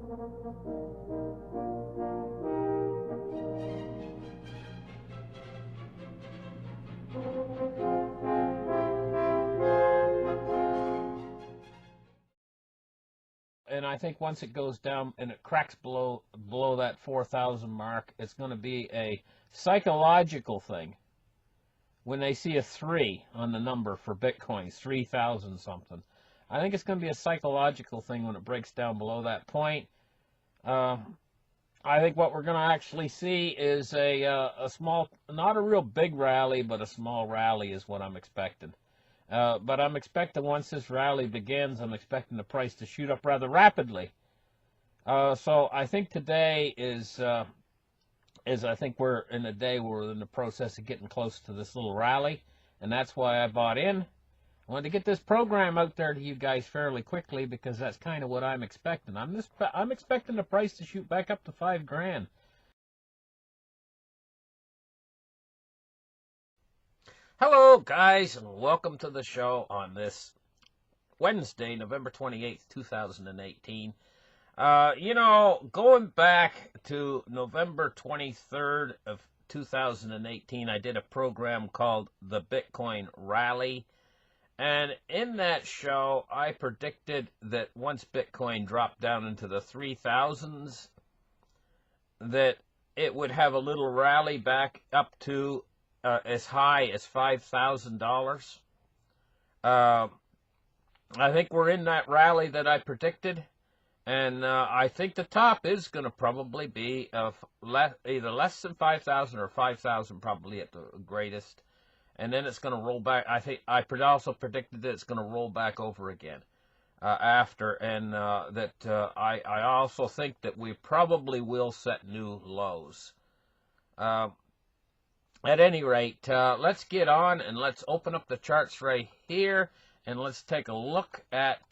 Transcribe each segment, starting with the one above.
And I think once it goes down and it cracks below that 4,000 mark, it's going to be a psychological thing. When they see a 3 on the number for Bitcoin, 3,000 something, I think it's going to be a psychological thing when it breaks down below that point. I think what we're going to actually see is a small, not a real big rally, but a small rally is what I'm expecting. But I'm expecting once this rally begins, I'm expecting the price to shoot up rather rapidly. So I think today is I think we're in a day where we're in the process of getting close to this little rally, and that's why I bought in. I wanted to get this program out there to you guys fairly quickly because that's kind of what I'm expecting. I'm expecting the price to shoot back up to $5,000. Hello, guys, and welcome to the show on this Wednesday, November 28th, 2018. Going back to November 23rd of 2018, I did a program called The Bitcoin Rally. And in that show, I predicted that once Bitcoin dropped down into the 3,000s, that it would have a little rally back up to as high as $5,000. I think we're in that rally that I predicted. And I think the top is going to probably be either less than 5,000 or 5,000 probably at the greatest. And then it's going to roll back. I think I also predicted that it's going to roll back over again after. And I also think that we probably will set new lows. At any rate, let's get on and let's open up the charts right here. And let's take a look at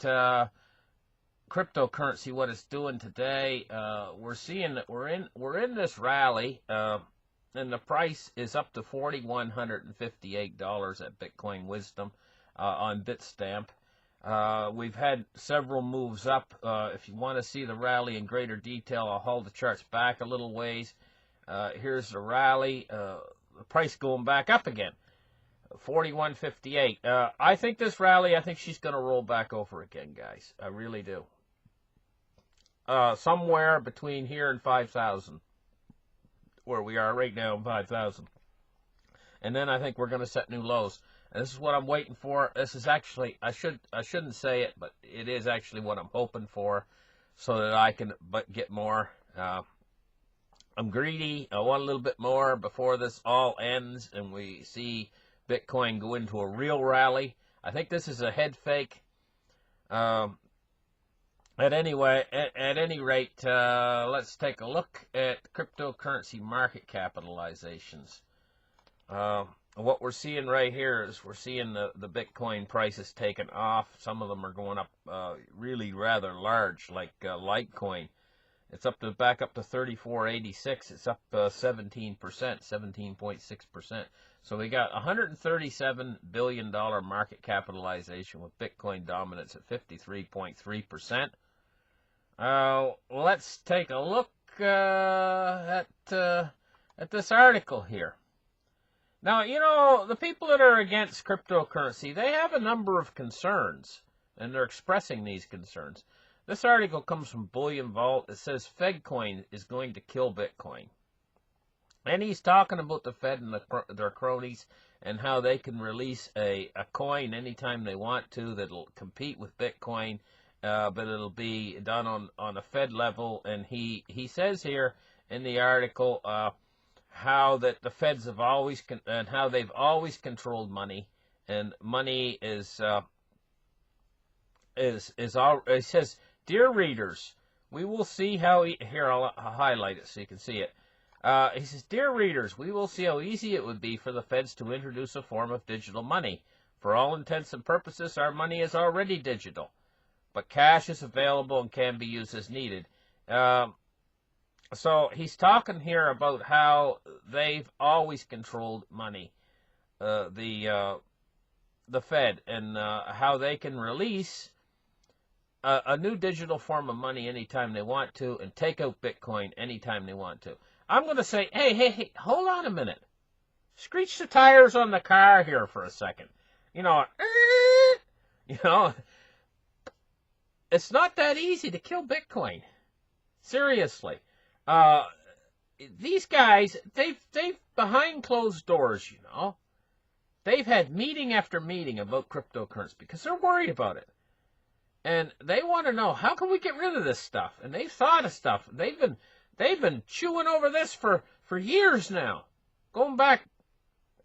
cryptocurrency, what it's doing today. We're seeing that we're in this rally, and the price is up to $4,158 at Bitcoin Wisdom on Bitstamp. We've had several moves up. If you want to see the rally in greater detail, I'll hold the charts back a little ways. Here's the rally. The price going back up again. 41.58. I think this rally, I think she's going to roll back over again, guys. I really do. Somewhere between here and 5,000, where we are right now, 5,000. And then I think we're going to set new lows. And this is what I'm waiting for. This is actually, I shouldn't say it, but it is actually what I'm hoping for, so that I can get more. I'm greedy. I want a little bit more before this all ends and we see Bitcoin go into a real rally. I think this is a head fake. At any rate, let's take a look at cryptocurrency market capitalizations. What we're seeing right here is we're seeing the Bitcoin prices taking off. Some of them are going up really rather large, like Litecoin. It's back up to 34.86. It's up 17%, 17.6%. So we got $137 billion market capitalization with Bitcoin dominance at 53.3%. Let's take a look at this article here. Now, the people that are against cryptocurrency, they have a number of concerns, and they're expressing these concerns. This article comes from Bullion Vault. It says FedCoin is going to kill Bitcoin. And he's talking about the Fed and their cronies and how they can release a coin anytime they want to that'll compete with Bitcoin, but it'll be done on a Fed level. And he says here in the article how that the Feds have always and how they've always controlled money, and money is all. It says, "Dear readers, we will see how here I'll highlight it so you can see it." He says, "Dear readers, we will see how easy it would be for the Feds to introduce a form of digital money. For all intents and purposes, our money is already digital, but cash is available and can be used as needed." So he's talking here about how they've always controlled money, the Fed, and how they can release a new digital form of money anytime they want to and take out Bitcoin anytime they want to. I'm going to say, hey, hold on a minute. Screech the tires on the car here for a second. You know, it's not that easy to kill Bitcoin. Seriously. These guys, they've behind closed doors, they've had meeting after meeting about cryptocurrency because they're worried about it. And they want to know, how can we get rid of this stuff? And they've thought of stuff. They've been chewing over this for years now. Going back,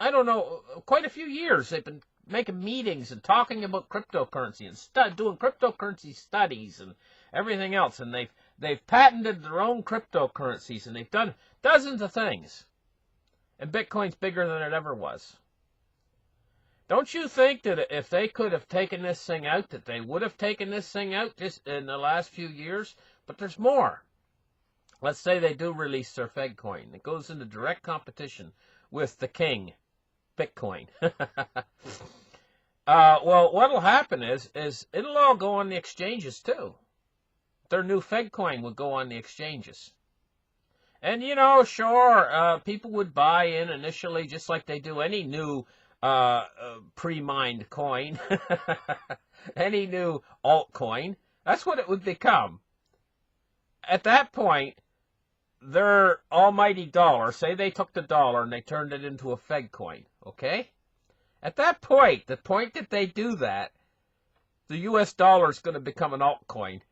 I don't know, quite a few years. They've been making meetings and talking about cryptocurrency and doing cryptocurrency studies and everything else. And they've patented their own cryptocurrencies, and they've done dozens of things. And Bitcoin's bigger than it ever was. Don't you think that if they could have taken this thing out, that they would have taken this thing out just in the last few years? But there's more. Let's say they do release their Fed coin. It goes into direct competition with the king, Bitcoin. Well, what'll happen is it'll all go on the exchanges too. Their new Fed coin would go on the exchanges. And, sure, people would buy in initially just like they do any new pre-mined coin, any new altcoin. That's what it would become. At that point, their almighty dollar, say they took the dollar and they turned it into a Fed coin, okay? At that point, the point that they do that, the US dollar is going to become an altcoin.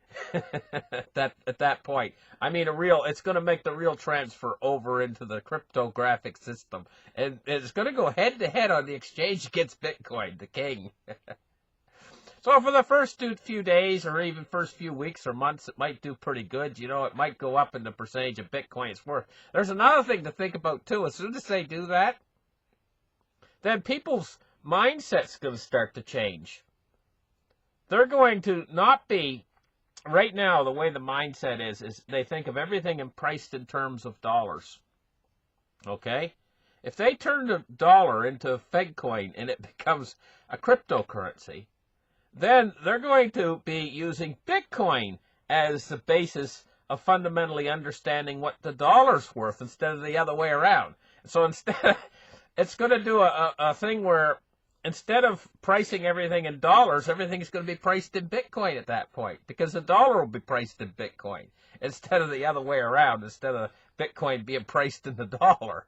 At that point, I mean, it's going to make the real transfer over into the cryptographic system, and it's going to go head to head on the exchange against Bitcoin, the king. So for the first few days, or even first few weeks or months, it might do pretty good. It might go up in the percentage of Bitcoin it's worth. There's another thing to think about too. As soon as they do that, then people's mindset's going to start to change. They're going to not be. Right now, the way the mindset is they think of everything priced in terms of dollars. Okay? If they turn the dollar into a Fed coin and it becomes a cryptocurrency, then they're going to be using Bitcoin as the basis of fundamentally understanding what the dollar's worth instead of the other way around. So instead, it's going to do a thing where instead of pricing everything in dollars, everything's going to be priced in Bitcoin at that point, because the dollar will be priced in Bitcoin instead of the other way around, instead of Bitcoin being priced in the dollar.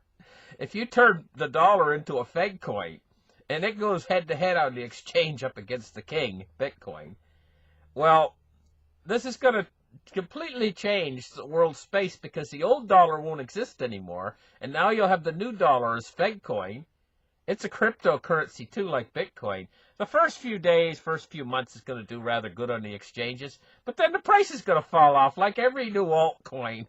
If you turn the dollar into a Fed coin, and it goes head-to-head on the exchange up against the king, Bitcoin, well, this is going to completely change the world space, because the old dollar won't exist anymore, and now you'll have the new dollar as Fed coin. It's a cryptocurrency, too, like Bitcoin. The first few days, first few months is going to do rather good on the exchanges, but then the price is going to fall off like every new altcoin.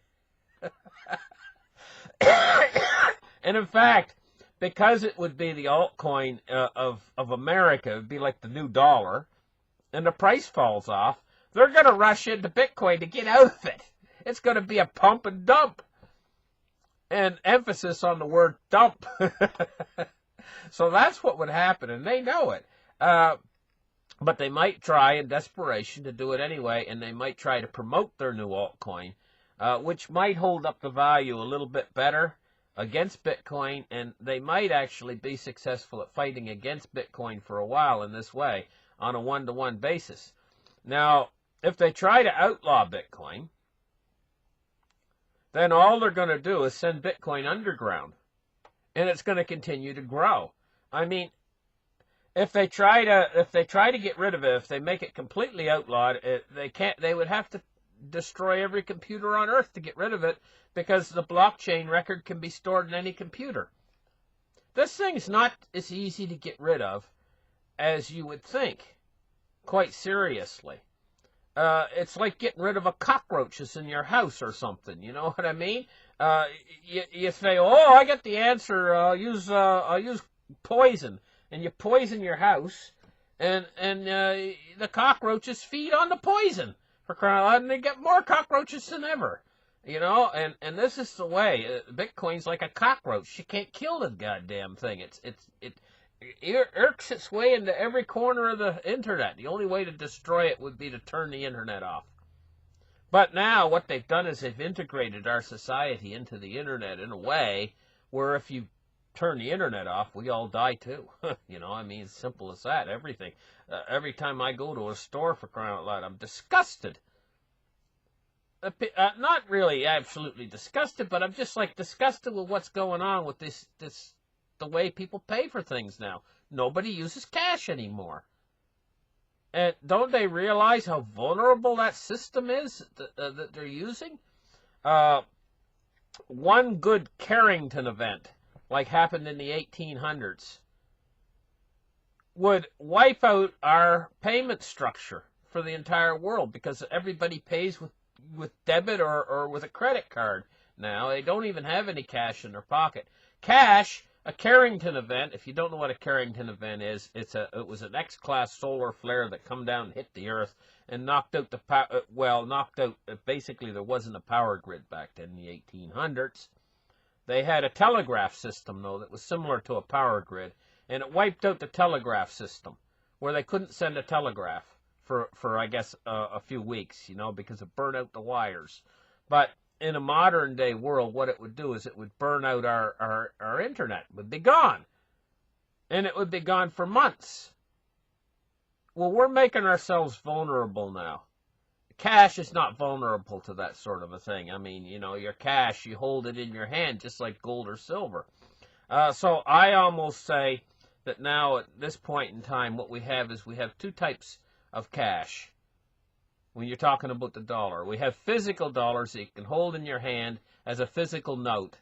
And in fact, because it would be the altcoin of America, it would be like the new dollar, and the price falls off, they're going to rush into Bitcoin to get out of it. It's going to be a pump and dump. And emphasis on the word dump. So that's what would happen, and they know it. But they might try in desperation to do it anyway, and they might try to promote their new altcoin, which might hold up the value a little bit better against Bitcoin, and they might actually be successful at fighting against Bitcoin for a while in this way on a one-to-one basis. Now, if they try to outlaw Bitcoin, then all they're going to do is send Bitcoin underground, and it's going to continue to grow. I mean, if they try to get rid of it, if they make it completely outlawed, they would have to destroy every computer on Earth to get rid of it, because the blockchain record can be stored in any computer. This thing's not as easy to get rid of as you would think, quite seriously. It's like getting rid of a cockroaches in your house or something, you know what I mean? You say, oh, I got the answer, I'll use poison, and you poison your house, and the cockroaches feed on the poison, for crying out loud, and they get more cockroaches than ever, and this is the way. Bitcoin's like a cockroach. You can't kill the goddamn thing. irks its way into every corner of the internet. The only way to destroy it would be to turn the internet off. But now what they've done is they've integrated our society into the internet in a way where if you turn the internet off, we all die too. You know, I mean, it's simple as that. Everything. Every time I go to a store, for crying out loud, I'm disgusted. Not really absolutely disgusted, but I'm just like disgusted with what's going on with the way people pay for things now. Nobody uses cash anymore. And don't they realize how vulnerable that system is that they're using? One good Carrington event, like happened in the 1800s, would wipe out our payment structure for the entire world because everybody pays with debit or with a credit card now. They don't even have any cash in their pocket. Cash, a Carrington event, if you don't know what a Carrington event is, it was an X-class solar flare that come down and hit the Earth and knocked out basically there wasn't a power grid back then in the 1800s. They had a telegraph system, though, that was similar to a power grid, and it wiped out the telegraph system, where they couldn't send a telegraph for I guess, a few weeks, you know, because it burned out the wires. But in a modern-day world, what it would do is it would burn out our internet. It would be gone. And it would be gone for months. Well, we're making ourselves vulnerable now. Cash is not vulnerable to that sort of a thing. I mean, you know, your cash, you hold it in your hand just like gold or silver. So I almost say that now at this point in time, what we have is we have two types of cash. When you're talking about the dollar, we have physical dollars that you can hold in your hand as a physical note.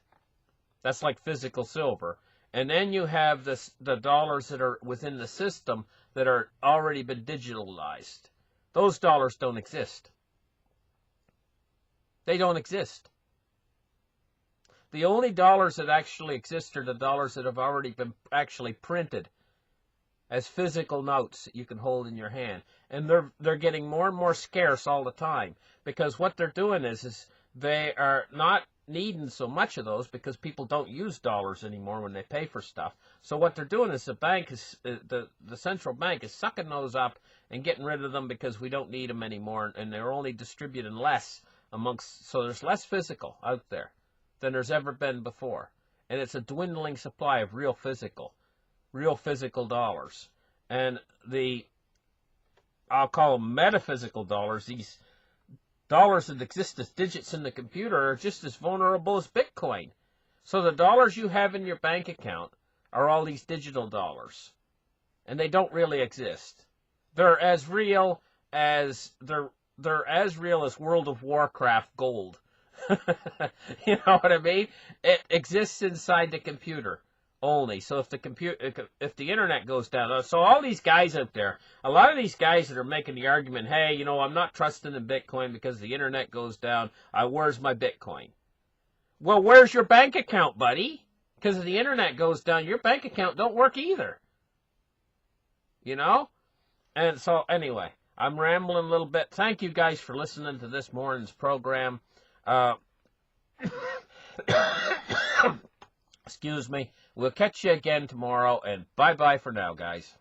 That's like physical silver. And then you have the dollars that are within the system that are already been digitalized. Those dollars don't exist. They don't exist. The only dollars that actually exist are the dollars that have already been actually printed as physical notes that you can hold in your hand. And they're getting more and more scarce all the time, because what they're doing is they are not needing so much of those because people don't use dollars anymore when they pay for stuff. So what they're doing is the central bank is sucking those up and getting rid of them because we don't need them anymore, and they're only distributing less amongst, so there's less physical out there than there's ever been before. And it's a dwindling supply of real physical dollars. And I'll call them metaphysical dollars, these dollars that exist as digits in the computer, are just as vulnerable as Bitcoin. So the dollars you have in your bank account are all these digital dollars, and they don't really exist. They're as real as World of Warcraft gold. You know what I mean? It exists inside the computer only. So if the internet goes down, so all these guys out there, a lot of these guys that are making the argument, hey, you know, I'm not trusting in Bitcoin because the internet goes down. Where's my Bitcoin? Well, where's your bank account, buddy? Because if the internet goes down, your bank account don't work either. You know? And so, anyway, I'm rambling a little bit. Thank you guys for listening to this morning's program. Excuse me. We'll catch you again tomorrow, and bye-bye for now, guys.